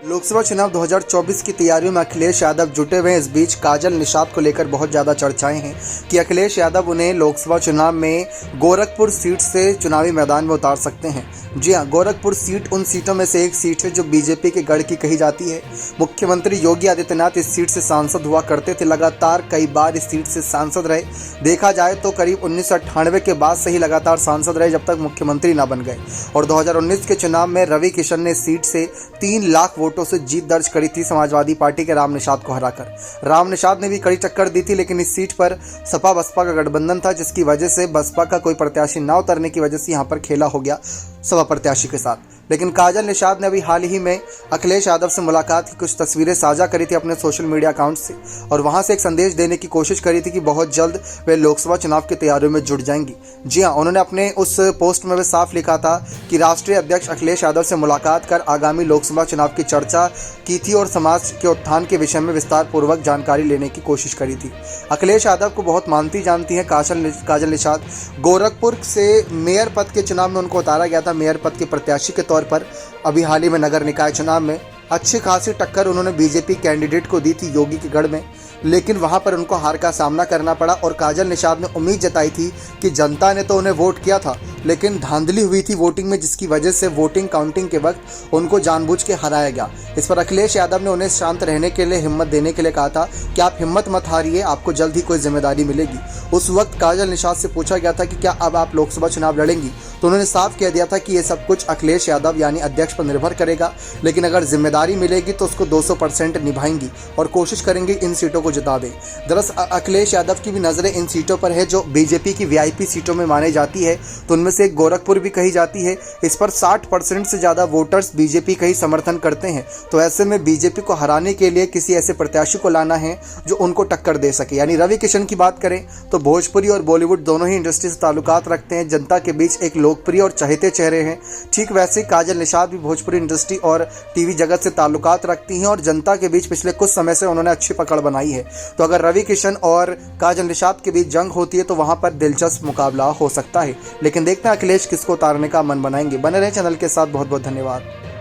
लोकसभा चुनाव 2024 की तैयारियों में अखिलेश यादव जुटे हुए हैं। इस बीच काजल निषाद को लेकर बहुत ज़्यादा चर्चाएं हैं कि अखिलेश यादव उन्हें लोकसभा चुनाव में गोरखपुर सीट से चुनावी मैदान में उतार सकते हैं। जी हां, गोरखपुर सीट उन सीटों में से एक सीट है जो बीजेपी के गढ़ की कही जाती है। मुख्यमंत्री योगी आदित्यनाथ इस सीट से सांसद हुआ करते थे, लगातार कई बार इस सीट से सांसद रहे। देखा जाए तो करीब 1998 के बाद से ही लगातार सांसद रहे, जब तक मुख्यमंत्री ना बन गए। और 2019 के चुनाव में रवि किशन ने सीट से 3 लाख वोटों से जीत दर्ज करी थी समाजवादी पार्टी के राम निषाद को हराकर। राम निषाद ने भी कड़ी टक्कर दी थी, लेकिन इस सीट पर सपा बसपा का गठबंधन था, जिसकी वजह से बसपा का कोई प्रत्याशी न उतरने की वजह से यहां पर खेला हो गया सपा प्रत्याशी के साथ। लेकिन काजल निषाद ने अभी हाल ही में अखिलेश यादव से मुलाकात की कुछ तस्वीरें साझा करी थी अपने सोशल मीडिया अकाउंट से, और वहां से एक संदेश देने की कोशिश करी थी कि बहुत जल्द वे लोकसभा चुनाव की तैयारियों में जुट जाएंगी। जी हां, उन्होंने अपने उस पोस्ट में साफ लिखा था कि राष्ट्रीय अध्यक्ष अखिलेश यादव से मुलाकात कर आगामी लोकसभा चुनाव की चर्चा की थी और समाज के उत्थान के विषय में विस्तार पूर्वक जानकारी लेने की कोशिश करी थी। अखिलेश यादव को बहुत मानती जानती हैं काजल निषाद। गोरखपुर से मेयर पद के चुनाव में उनको उतारा गया था, मेयर पद के प्रत्याशी के तौर पर। अभी हाल ही में नगर निकाय चुनाव में अच्छी खासी टक्कर उन्होंने बीजेपी कैंडिडेट को दी थी योगी के गढ़ में, लेकिन वहां पर उनको हार का सामना करना पड़ा। और काजल निषाद ने उम्मीद जताई थी कि जनता ने तो उन्हें वोट किया था, लेकिन धांधली हुई थी वोटिंग में, जिसकी वजह से वोटिंग काउंटिंग के वक्त उनको जानबूझ के हराया गया। इस पर अखिलेश यादव ने उन्हें शांत रहने के लिए, हिम्मत देने के लिए कहा था कि आप हिम्मत मत हारिए, आपको जल्द ही कोई जिम्मेदारी मिलेगी। उस वक्त काजल निषाद से पूछा गया था कि क्या अब आप लोकसभा चुनाव लड़ेंगी, तो उन्होंने साफ कह दिया था कि ये सब कुछ अखिलेश यादव यानी अध्यक्ष पर निर्भर करेगा, लेकिन अगर जिम्मेदारी मिलेगी तो उसको 200% निभाएंगी और कोशिश करेंगे इन सीटों को जिता दें। दरअसल अखिलेश यादव की भी नज़रें इन सीटों पर है जो बीजेपी की वीआईपी सीटों में मानी जाती है, तो उनमें से गोरखपुर भी कही जाती है। इस पर 60% से ज़्यादा वोटर्स बीजेपी का ही समर्थन करते हैं, तो ऐसे में बीजेपी को हराने के लिए किसी ऐसे प्रत्याशी को लाना है जो उनको टक्कर दे सके। यानी रवि किशन की बात करें तो भोजपुरी और बॉलीवुड दोनों ही इंडस्ट्री से ताल्लुकात रखते हैं, जनता के बीच एक लोकप्रिय और चहेते चेहरे हैं। ठीक वैसे ही काजल निषाद भी भोजपुरी इंडस्ट्री और टीवी जगत से ताल्लुकात रखती हैं और जनता के बीच पिछले कुछ समय से उन्होंने अच्छी पकड़ बनाई है। तो अगर रवि किशन और काजल निषाद के बीच जंग होती है तो वहां पर दिलचस्प मुकाबला हो सकता है, लेकिन देखते हैं अखिलेश किसको उतारने का मन बनाएंगे। बने रहे चैनल के साथ, बहुत बहुत धन्यवाद।